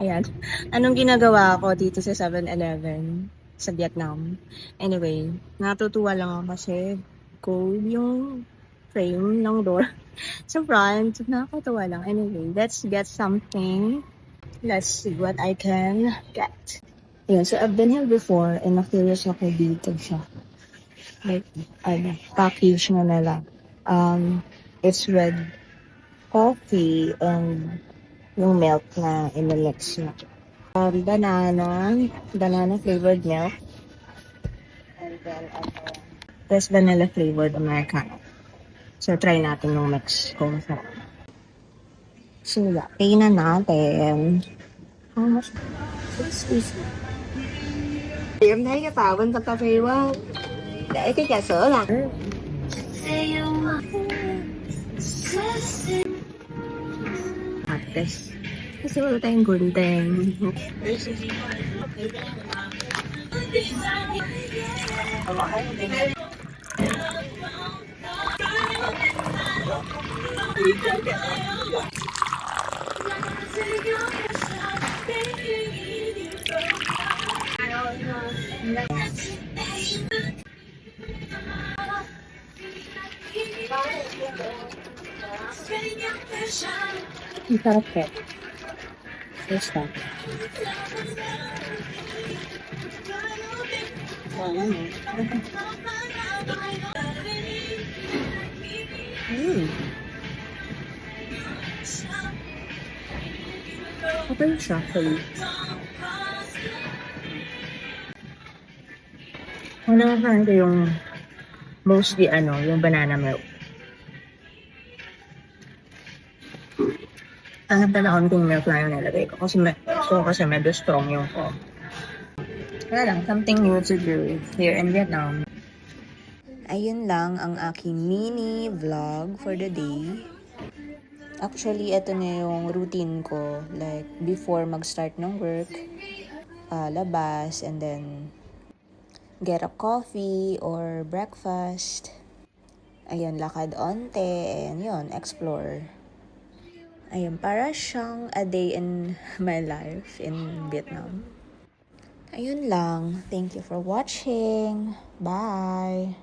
Ayan. Anong ginagawa ko dito sa 7-Eleven sa Vietnam? Anyway, natutuwa lang ako kasi gold yung frame ng door sa front. Nakakatuwa lang. Anyway, let's get something. Let's see what I can get. Ayan, so I've been here before and na-curious ako dito siya. Like, package na nila. It's with coffee and yung milk na in-mix na. Banana flavored milk. And then, this vanilla flavored Americano. So, try natin yung mix kung masarap. So, yeah, pay na natin. How much? 6 Thì em thấy cái tàu bên Santa Fe quá, để cái trà sữa là Ates. Kasi wala tayong gunting. Ang sarap eh. Basta. Okay siya, actually. Kung nakakain ko yung mostly yung banana milk. Hanap na konting milk na yung nilagay ko kasi medyo strong yung ko. Kaya lang, something new to do here in Vietnam. Ayun lang ang aking mini vlog for the day. Actually, ito na yung routine ko. Like, before mag-start ng work, labas, and then get a coffee or breakfast. Ayun, lakad onte, and yun, explore. Ayun, para siyang a day in my life in Vietnam. Ayun lang. Thank you for watching. Bye!